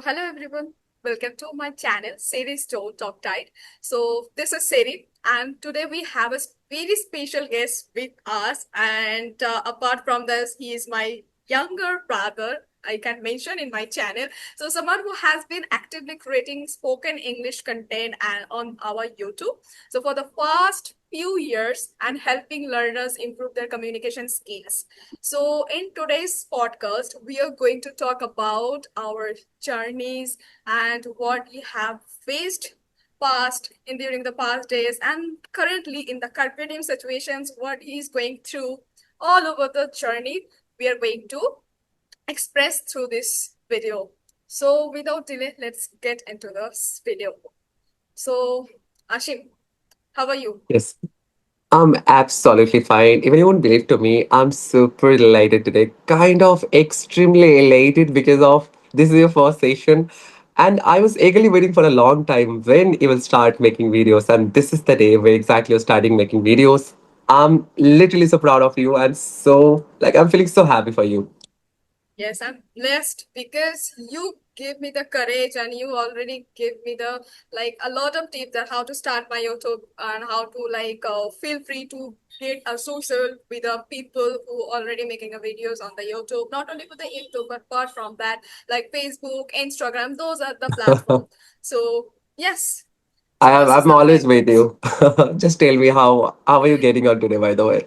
Hello everyone. Welcome to my channel, Series Talk Tide. This is Seri, and today we have a very special guest with us. And apart from this, he is my younger brother. I can mention in my channel. So, someone who has been actively creating spoken English content and on our YouTube. So, for the past few years, and helping learners improve their communication skills. So, in today's podcast, we are going to talk about our journeys and what we have faced past in during the past days and currently in the competitive situations what he's going through all over the journey we are going to express through this video. So without delay, let's get into this video. So Ashim, how are you? Yes, I'm absolutely fine. Even you won't believe to me, I'm super delighted today. Kind of extremely elated because of this is your first session. And I was eagerly waiting for a long time when you will start making videos. And this is the day where exactly you're starting making videos. I'm literally so proud of you and I'm feeling so happy for you. Yes, I'm blessed because you gave me the courage and you already gave me the a lot of tips on how to start my YouTube and how to feel free to create a social with the people who already making a videos on the YouTube. Not only for the YouTube, but apart from that, like Facebook, Instagram, those are the platforms. So yes. So first is I'm the always main with things. you. Just tell me how are you getting on today, by the way?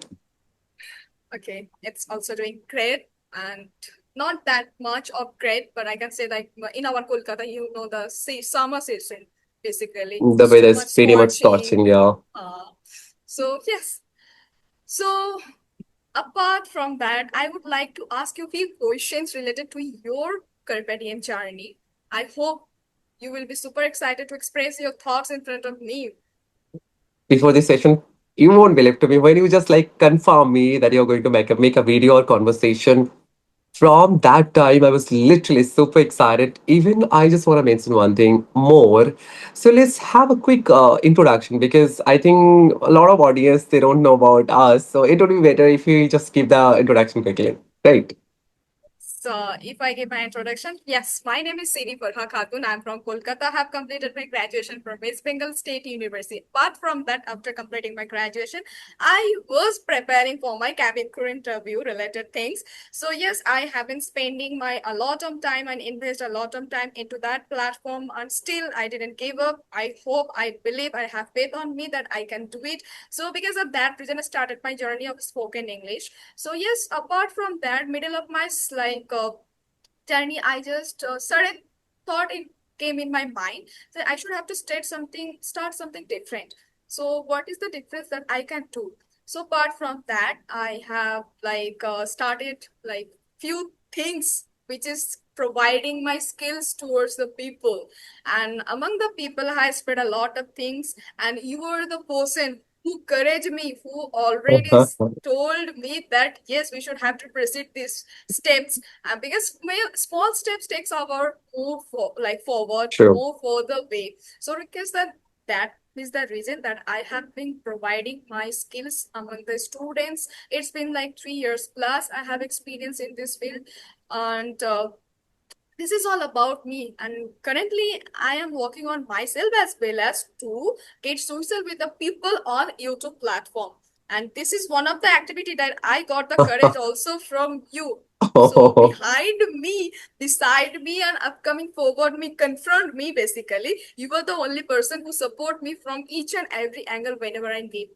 Okay, it's also doing great and not that much of great, but I can say like in our Kolkata, the summer season basically. The It's too weather is much pretty much scorching. scorching, yeah. Uh, so yes. So apart from that, I would like to ask you a few questions related to your Carpathian journey. I hope you will be super excited to express your thoughts in front of me. Before this session, you won't believe to me when you just like confirm me that you're going to make a video or conversation. From that time, I was literally super excited. Even I just want to mention one thing more. So let's have a quick introduction because I think a lot of audience they don't know about us. So it would be better if you just give the introduction quickly, right? So, if I give my introduction, yes, my name is Siri Farha Khatun. I'm from Kolkata. I have completed my graduation from West Bengal State University. Apart from that, after completing my graduation, I was preparing for my cabin crew interview related things. So, yes, I have been spending my a lot of time and invest a lot of time into that platform, and still I didn't give up. I hope, I believe, I have faith on me that I can do it. So, because of that reason, I started my journey of spoken English. So yes, apart from that, middle of my journey, I just started thought it came in my mind that I should have to start something different. So what is the difference that I can do? So apart from that, I have started like few things which is providing my skills towards the people, and among the people I spread a lot of things, and you are the person who encouraged me, who already told me that yes, we should have to proceed these steps, because small steps takes our forward, True. move further way. So because that is the reason that I have been providing my skills among the students. It's been like 3 years plus I have experience in this field, and this is all about me, and currently I am working on myself as well as to get social with the people on YouTube platform. And this is one of the activity that I got the courage also from you. So behind me, beside me, and upcoming forward me, confront me, basically you were the only person who support me from each and every angle whenever I need.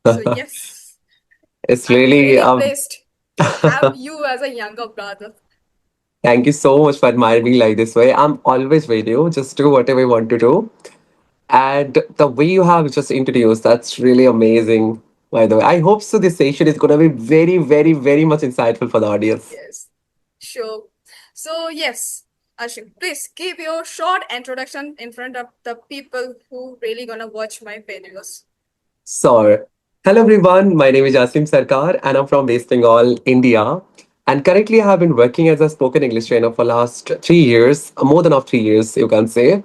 So yes, It's I'm really really blessed to have you as a younger brother. thank you so much for admiring me like this way. I'm always with you. Just do whatever you want to do. And the way you have just introduced, that's really amazing, by the way. I hope so this session is going to be very, very, very much insightful for the audience. Yes. Sure. So, yes, Ashim, please give your short introduction in front of the people who really gonna watch my videos. So, hello everyone. My name is Jasim Sarkar and I'm from West Bengal, India. And currently, I have been working as a spoken English trainer for last 3 years, more than of 3 years, you can say.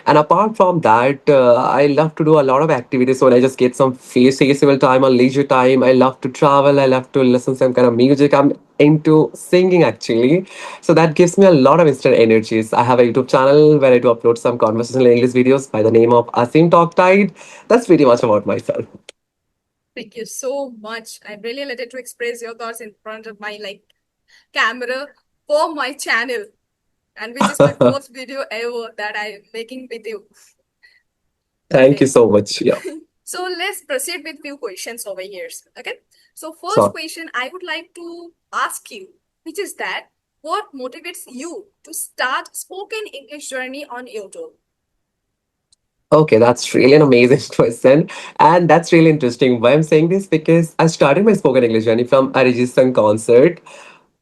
And apart from that, I love to do a lot of activities when I just get some feasible time or leisure time. I love to travel. I love to listen some kind of music. I'm into singing actually, so that gives me a lot of instant energies. I have a YouTube channel where I do upload some conversational English videos by the name of Asim Talk Tide. That's pretty much about myself. Thank you so much. I'm really elated to express your thoughts in front of my camera for my channel, and which is my first video ever that I'm making with you. Thank you Okay. so much. Yeah. So let's proceed with few questions over here. Okay. So first So question I would like to ask you, which is that what motivates you to start spoken English journey on YouTube? okay, that's really an amazing question. And that's really interesting. Why I'm saying this because I started my spoken English journey from a Arijit Singh concert.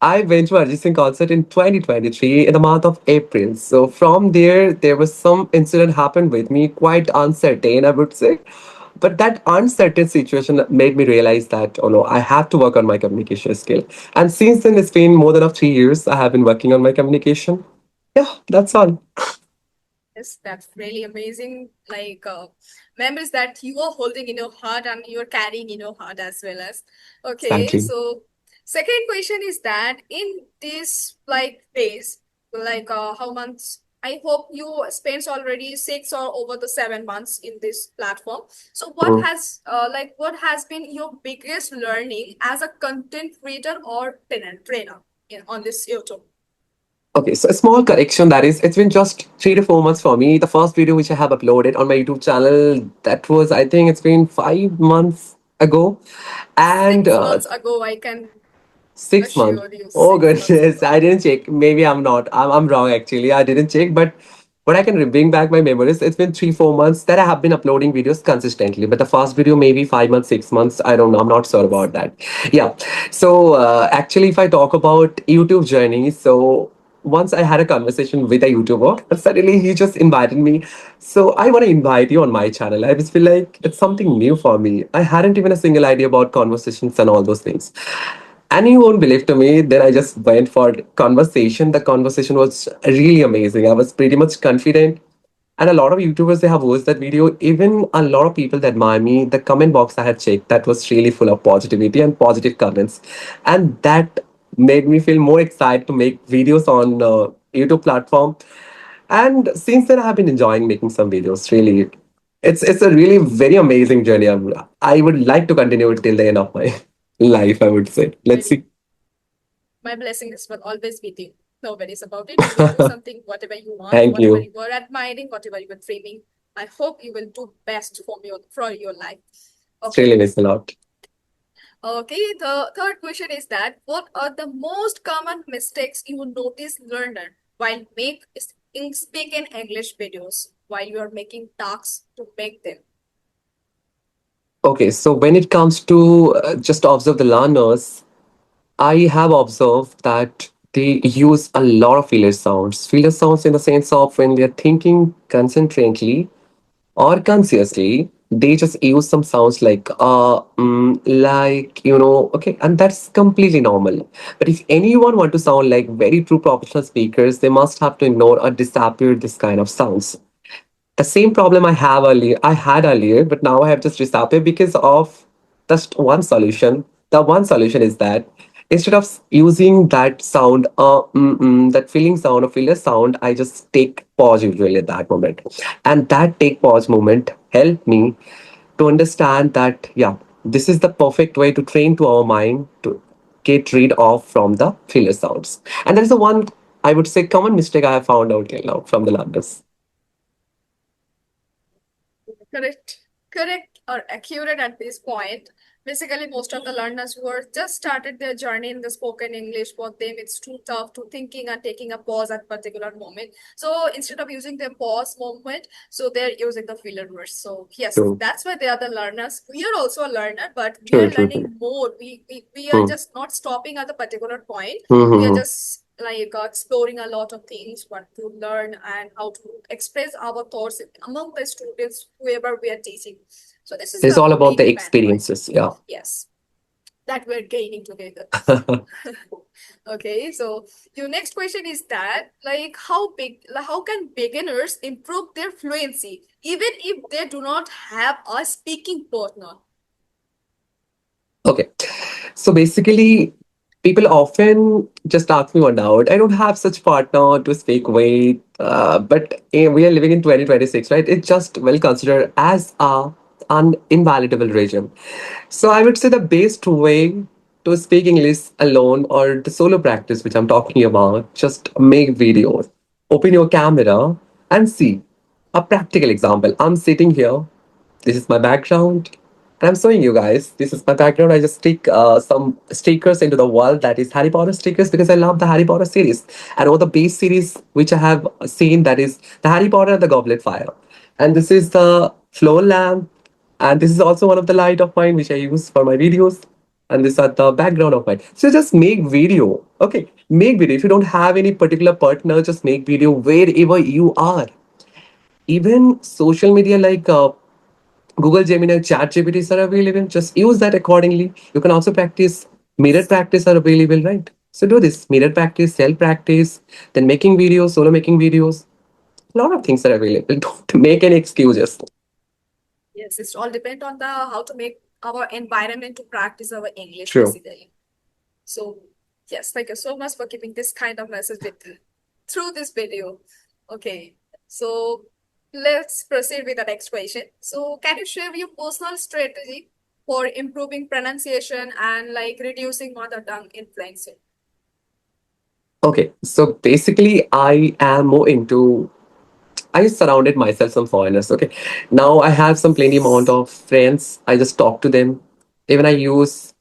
I went to Arijit Singh concert in 2023 in the month of April. So from there was some incident happened with me, quite uncertain, I would say. But that uncertain situation made me realize that, oh no, I have to work on my communication skill. And since then, it's been more than of 3 years. I have been working on my communication. Yeah, that's all. Yes, that's really amazing. Memories that you are holding in your heart and you're carrying in your heart as well as. Okay, Exactly. so second question is that in this days, how months? I hope you spent already 6 or over the 7 months in this platform. So Mm. what has been your biggest learning as a content creator or trainer on this YouTube? Okay, so a small correction that is, it's been just 3 to 4 months for me. The first video which I have uploaded on my YouTube channel, that was, I think it's been 5 months ago. And 6 months ago, I can 6 months. assure you Oh 6 months goodness, ago. I didn't check. Maybe I'm not. I'm wrong actually. I didn't check, but what I can bring back my memories. It's been 3 4 months that I have been uploading videos consistently. But the first video maybe 5 months, 6 months. I don't know. I'm not sure Yes. about that. Yeah. So actually, if I talk about YouTube journey, so once I had a conversation with a YouTuber, and suddenly he just invited me. So I want to invite you on my channel. I just feel like it's something new for me. I hadn't even a single idea about conversations and all those things. And you won't believe to me, then I just went for conversation. The conversation was really amazing. I was pretty much confident. And a lot of YouTubers they have watched that video. Even a lot of people that admire me, the comment box I had checked, that was really full of positivity and positive comments. And that made me feel more excited to make videos on YouTube platform. And since then, I have been enjoying making some videos. Really, it's a really very amazing journey. I would like to continue it till the end of my life. I would say. Let's Very. see. My blessings will always be with you. No worries about it. You will do something, whatever you want, Thank whatever you. you are admiring, whatever you are dreaming. I hope you will do best for your life. It Okay. really means a lot. Okay. The third question is that what are the most common mistakes you notice learner while speaking English videos while you are making tasks to make them? Okay, so when it comes to just observe the learners, I have observed that they use a lot of filler sounds. Filler sounds in the sense of when they're thinking concentratedly or consciously, they just use some sounds like like okay, and that's completely normal. But if anyone want to sound like very true professional speakers, they must have to ignore or disappear this kind of sounds. The same problem I had earlier, but now I have just restarted because of just one solution. The one solution is that instead of using that sound, that feeling sound or filler sound, I just take pause usually at that moment, and that take pause moment helped me to understand that yeah, this is the perfect way to train to our mind to get rid of from the filler sounds. And that is the one I would say common mistake I have found out till now from the learners. Correct, correct or accurate at this point. Basically, most of the learners who are just started their journey in the spoken English, for them it's too tough to thinking and taking a pause at particular moment. So instead of using the pause moment, so they're using the filler words. So yes, True, that's why they are the learners. We are also a learner, but we true, are true, true. learning more. We are Hmm. just not stopping at the particular point. Hmm, We are hmm, hmm. just exploring a lot of things, what to learn and how to express our thoughts among the students, whoever we are teaching. So this is It's the all about the main point. experiences. Yeah. Yes. that we're gaining together. Okay, so your next question is that like how can beginners improve their fluency even if they do not have a speaking partner? Okay. So basically, people often just ask me one doubt. I don't have such partner to speak with, but we are living in 2026, right? It's just well considered as an invaluable regime. So I would say the best way to speak English alone or the solo practice, which I'm talking about, just make videos, open your camera and see a practical example. I'm sitting here, this is my background. And I'm showing you guys, this is my background. I just stick some stickers into the wall, that is Harry Potter stickers, because I love the Harry Potter series. And all the base series which I have seen, that is the Harry Potter and the Goblet Fire. And this is the floor lamp. And this is also one of the light of mine which I use for my videos. And this is the background of mine. So just make video. Okay, make video. If you don't have any particular partner, just make video wherever you are. Even social media like Google Gemini, ChatGPTs are available. Just use that accordingly. You can also practice mirror practice are available, right? So do this mirror practice, self practice, then making videos, solo making videos. A lot of things are available. Don't make any excuses. Yes, it's all depend on the how to make our environment to practice our English True. basically. So yes, thank you so much for giving this kind of message with through this video. Okay, so let's proceed with the next question. So can you share your personal strategy for improving pronunciation and like reducing mother tongue influence? Okay, so basically, I am more into. I surrounded myself some foreigners. Okay, now I have some plenty amount of friends. I just talk to them. Even I use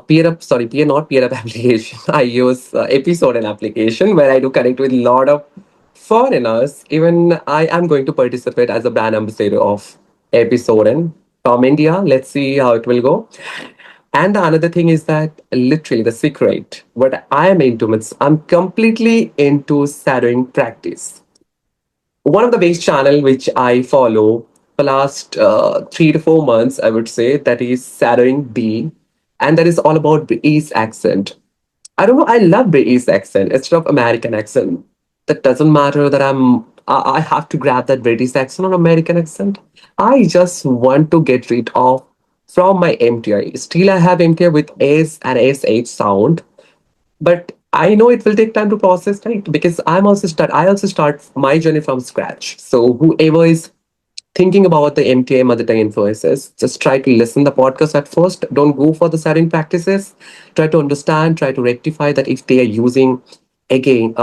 peer not peer up application. I use episode and application where I do connect with a lot of foreigners. Even I am going to participate as a brand ambassador of episode and from India. Let's see how it will go. And the another thing is that literally the secret, what I am into, means I'm completely into shadowing practice. One of the base channel which I follow for last 3 to 4 months, I would say, that is shadowing B, and that is all about British accent. I don't know. I love British accent instead of American accent. That doesn't matter that I have to grab that British accent or American accent. I just want to get rid of from my MTI. Still, I have MTI with S and SH sound, but I know it will take time to process, right? Because I also start my journey from scratch. So whoever is thinking about the MTA mother tongue influences, just try to listen the podcast at first. Don't go for the setting practices. Try to understand, try to rectify that if they are using again,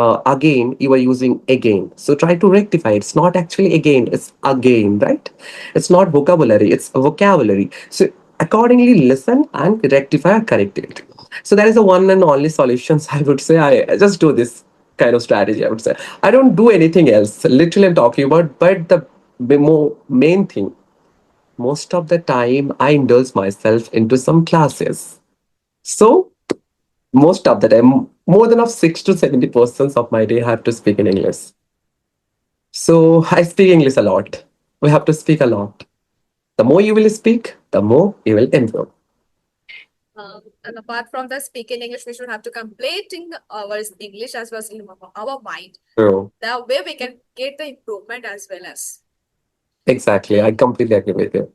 you are using again. So try to rectify. It's not actually again, it's again, right? It's not vocabulary, it's vocabulary. So accordingly listen and rectify or correct it. So that is the one and only solutions I would say. I just do this kind of strategy, I would say. I don't do anything else. Literally, I'm talking about, but the more main thing, most of the time, I indulge myself into some classes. So, most of the time, more than of 6 to 70% of my day, I have to speak in English. So, I speak English a lot. We have to speak a lot. The more you will speak, the more you will improve. And apart from the speaking English, we should have to completing our English as well as in our mind. True. That way we can get the improvement as well as. Exactly. I completely agree with you.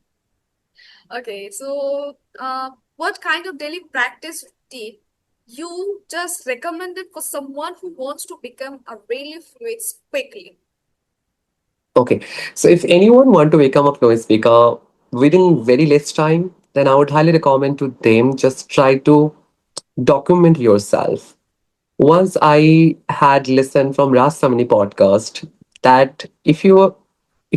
Okay, so what kind of daily practice routine you just recommended for someone who wants to become a really fluent quickly? Okay. So if anyone want to become a fluent speaker within very less time, then I would highly recommend to them just try to document yourself. Once I had listened from Ras Samani podcast that if you're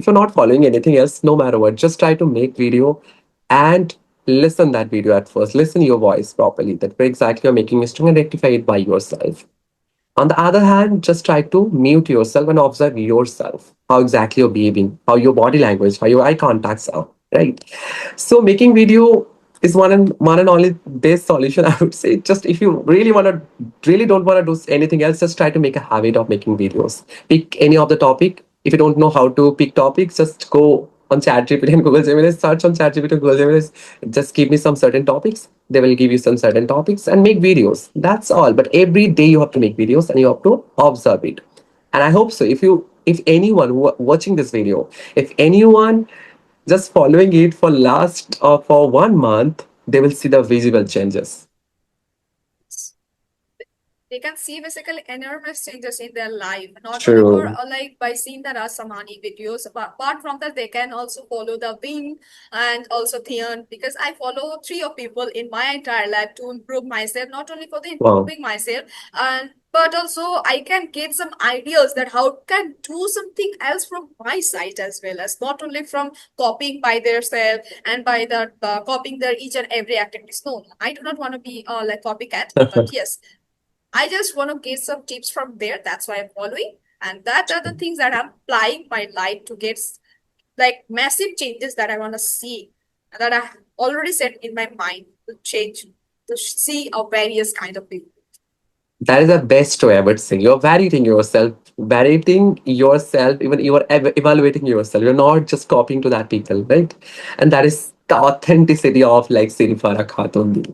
not following anything else, no matter what, just try to make video and listen that video at first. Listen your voice properly. That where exactly you're making mistake and rectify it by yourself. On the other hand, just try to mute yourself and observe yourself, how exactly you're behaving, how your body language, how your eye contacts are, right? So making video is one and only best solution, I would say. Just if you really don't want to do anything else, just try to make a habit of making videos. Pick any of the topic. If you don't know how to pick topics, just go on ChatGPT and Google Gemini, search on ChatGPT and Google Gemini, just give me some certain topics They will give you some certain topics and make videos. That's all. But every day you have to make videos and you have to observe it. And I hope so. If anyone watching this video, if anyone just following it for last for 1 month, they will see the visible changes. They can see basically enormous changes in their life, not only for True. like by seeing the Rasamani videos, but apart from that, they can also follow the Wing and also Theon, because I follow three of people in my entire life to improve myself, not only for the Wow. improving myself, and but also I can get some ideas that how can do something else from my side, as well as not only from copying by their self and by the copying their each and every activities. No, I do not want to be like copycat, but yes, I just want to get some tips from there. That's why I'm following. And that are the things that I'm applying my life to get like massive changes that I want to see, and that I already set in my mind to change, to see a various kind of people. That is the best way I would say. You're validating yourself, even you're evaluating yourself. You're not just copying to that people, right? And that is the authenticity of like Sirifara Khatun.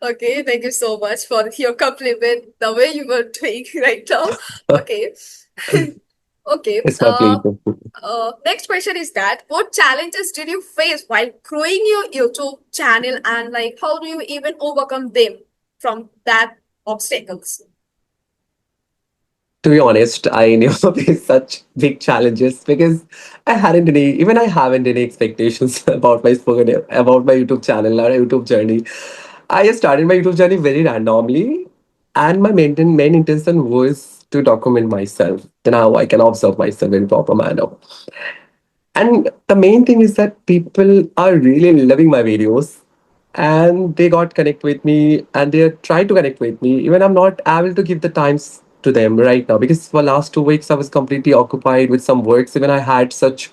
Okay, thank you so much for your compliment, the way you were doing right now. Okay. Okay. It's my pleasure. Next question is that what challenges did you face while growing your YouTube channel, and like how do you even overcome them from that obstacles? To be honest, I never faced such big challenges because I haven't any expectations about my YouTube channel or YouTube journey. I just started my YouTube journey very randomly, and my main intention was to document myself. Then how I can observe myself in proper manner. And the main thing is that people are really loving my videos and they got connect with me and they try to connect with me. Even I'm not able to give the times to them right now because for last 2 weeks I was completely occupied with some works. Even I had such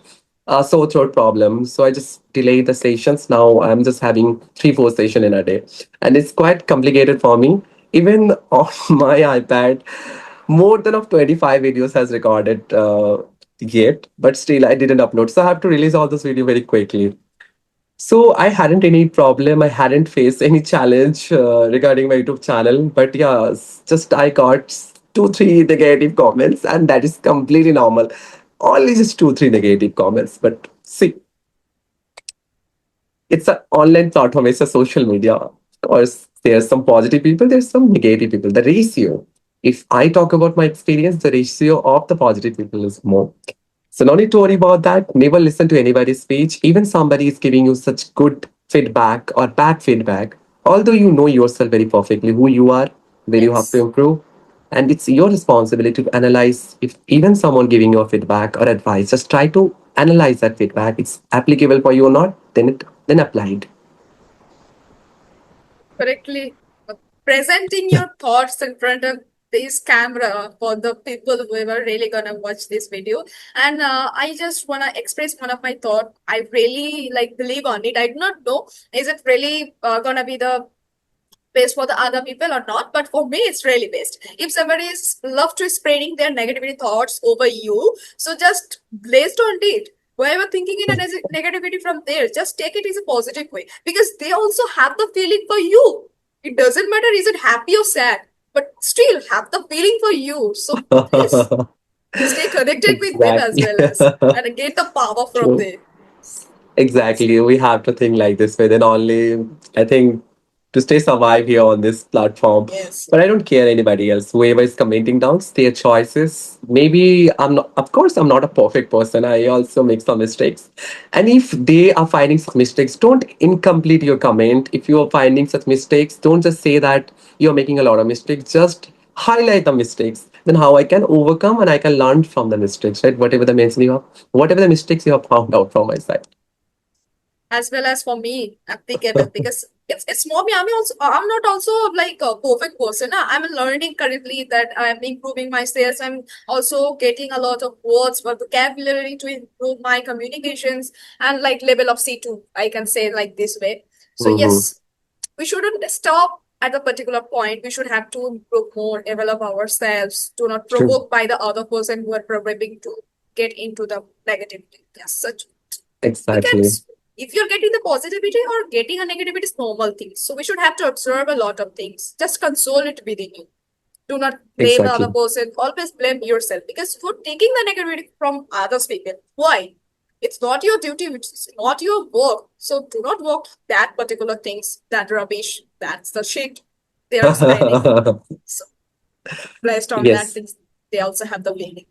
sore throat problems. So I just delayed the sessions. Now I'm just having 3, 4 sessions in a day. And it's quite complicated for me. Even on my iPad, more than of 25 videos has recorded yet, but still I didn't upload. So I have to release all those videos very quickly. So I hadn't any problem. I hadn't faced any challenge regarding my YouTube channel. But yeah, just I got 2, 3 negative comments, and that is completely normal. Only just 2, 3 negative comments. But see, it's an online platform, it's a social media. Of course, there's some positive people, there's some negative people. The ratio, if I talk about my experience, the ratio of the positive people is more. So no need to worry about that. Never listen to anybody's speech. Even somebody is giving you such good feedback or bad feedback. Although you know yourself very perfectly who you are, where you have to Yes. improve. And it's your responsibility to analyze if even someone giving you a feedback or advice, just try to analyze that feedback. It's applicable for you or not, then apply it. Correctly presenting your thoughts in front of this camera for the people who are really gonna watch this video. And I just wanna express one of my thought. I really like believe on it. I do not know is it really gonna be the best for the other people or not, but for me it's really best. If somebody is love to spreading their negativity thoughts over you, so just blazed on it. Whoever thinking in a negativity from there, just take it as a positive way, because they also have the feeling for you. It doesn't matter is it happy or sad, but still have the feeling for you. So please stay connected with them as Exactly. well as and get the power from True. them. Exactly. We have to think like this way. Then only, I think, to stay survive here on this platform. Yes. But I don't care anybody else. Whoever is commenting down, it's their choices. Maybe I'm not, of course, I'm not a perfect person. I also make some mistakes. And if they are finding some mistakes, don't incomplete your comment. If you are finding such mistakes, don't just say that you're making a lot of mistakes. Just highlight the mistakes. Then how I can overcome and I can learn from the mistakes, right? Whatever the mistakes you have found out from my side. As well as for me applicable, because it's more me. I'm not also like a perfect person. I'm learning currently that I'm improving myself. I'm also getting a lot of words for vocabulary to improve my communications and like level of C2, I can say like this way. So Mhm. yes, we shouldn't stop at a particular point. We should have to improve more, develop ourselves, do not True. provoke by the other person who are probably to get into the negativity. Yes, such we can Exactly. if you're getting the positivity or getting a negativity is normal thing. So we should have to observe a lot of things. Just console it within you. Do not blame the other Exactly. person. Always blame yourself because you're taking the negativity from others people. Why? It's not your duty, which is not your work. So do not work that particular things, that rubbish, that's the shit they are spending. So based on that Yes, things, they also have the meaning.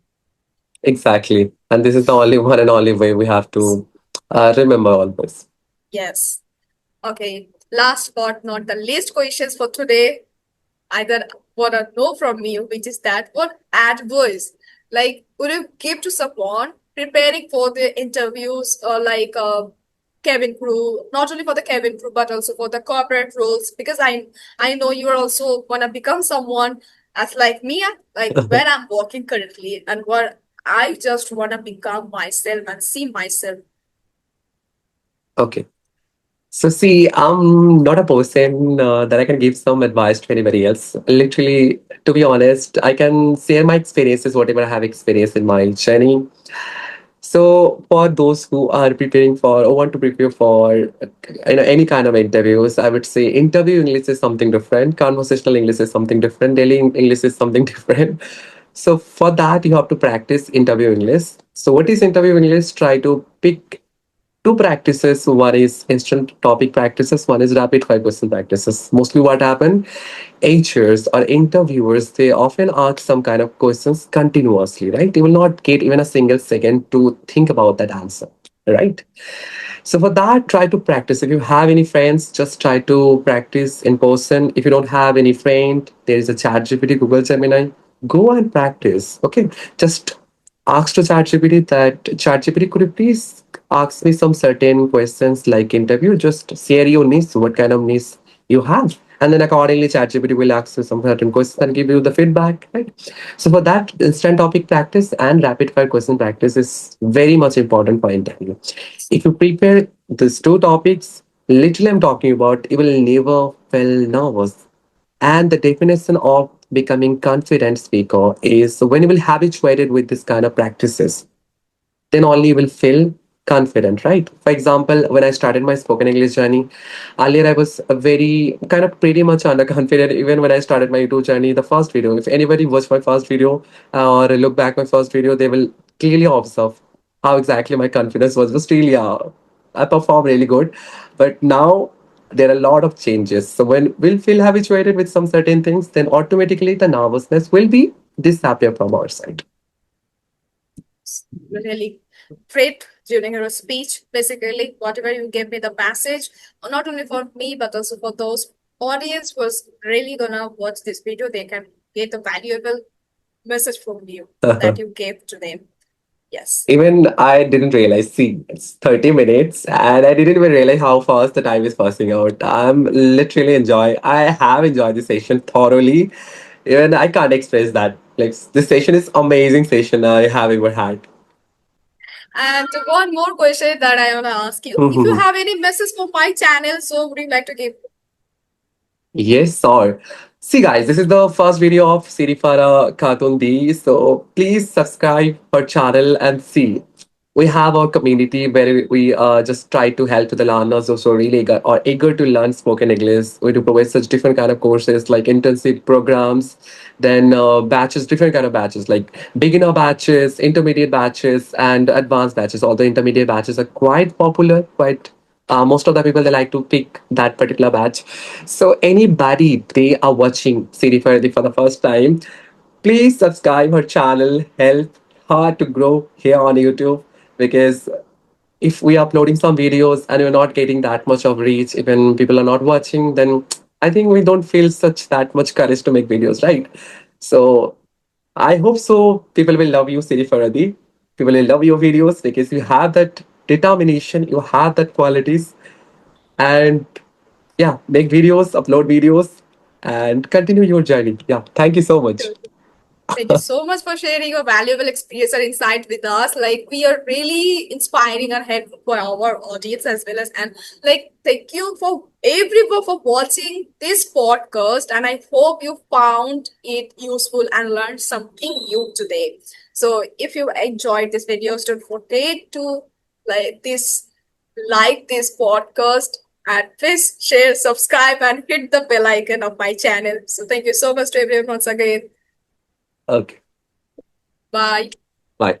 exactly. And this is the only one and only way we have to remember all this. Yes. Okay. Last but not the least questions for today. Either want to know from you, which is that what advice like would you give to someone preparing for the interviews or like cabin crew, not only for the cabin crew but also for the corporate roles? Because I know you are also wanna become someone as like me, like where I'm working currently and what I just wanna become myself and see myself. Okay. So, see, I'm not a person that I can give some advice to anybody else. Literally, to be honest, I can share my experiences, whatever I have experienced in my journey. So, for those who are preparing for or want to prepare for any kind of interviews, I would say interview English is something different. Conversational English is something different. Daily English is something different. So, for that, you have to practice interview English. So, what is interview English? Try to pick two practices. One is instant topic practices, one is rapid fire question practices. Mostly what happen, hers or interviewers, they often ask some kind of questions continuously, right? They will not get even a single second to think about that answer, right? So for that, try to practice. If you have any friends, just try to practice in person. If you don't have any friend, there is a chat GPT, Google Gemini. Go and practice. Okay. Just ask to ChatGPT that ChatGPT, could you please ask me some certain questions like interview? Just share your niche, what kind of niche you have. And then accordingly, ChatGPT will ask you some certain questions and give you the feedback, right? So for that, instant topic practice and rapid fire question practice is very much important for interview. If you prepare these two topics, literally I'm talking about, you will never feel nervous. And the definition of becoming confident speaker is when you will habituated with this kind of practices, then only you will feel confident, right? For example, when I started my spoken English journey, earlier I was a very kind of pretty much underconfident. Even when I started my YouTube journey, the first video, if anybody watched my first video or look back my first video, they will clearly observe how exactly my confidence was really, I performed really good. But now there are a lot of changes. So when we'll feel habituated with some certain things, then automatically the nervousness will be disappear from our side. Really great during your speech. Basically, whatever you gave me the message, not only for me but also for those audience was really gonna watch this video, they can get the valuable message from you that you gave to them. Yes. Even I didn't realize, see, it's 30 minutes and I didn't even realize how fast the time is passing out. I have enjoyed the session thoroughly. Even I can't express that. Like, this session is amazing session I have ever had. And one more question that I wanna ask you: if you have any message for my channel, so would you like to give? Yes, sir. See, guys, this is the first video of Sirifara Khatun D. So please subscribe our channel and see. We have our community where we just try to help to the learners also really eager to learn spoken English. We do provide such different kind of courses like intensive programs, then batches, different kind of batches like beginner batches, intermediate batches, and advanced batches. All the intermediate batches are quite popular, quite most of the people they like to pick that particular batch. So anybody they are watching Siri Faradi for the first time, please subscribe her channel. Help her to grow here on YouTube because if we are uploading some videos and we're not getting that much of reach, even people are not watching, then I think we don't feel such that much courage to make videos, right? So I hope so. People will love you, Siri Faradi. People will love your videos because you have that determination, you have that qualities, and yeah, make videos, upload videos, and continue your journey. Yeah, thank you so much. Thank you so much for sharing your valuable experience and insight with us. Like we are really inspiring and helpful for our audience as well as and like thank you for everyone for watching this podcast. And I hope you found it useful and learned something new today. So if you enjoyed this video, don't forget to like this like this podcast, and please share, subscribe, and hit the bell icon of my channel. So thank you so much to everyone once again. Okay. Bye. Bye.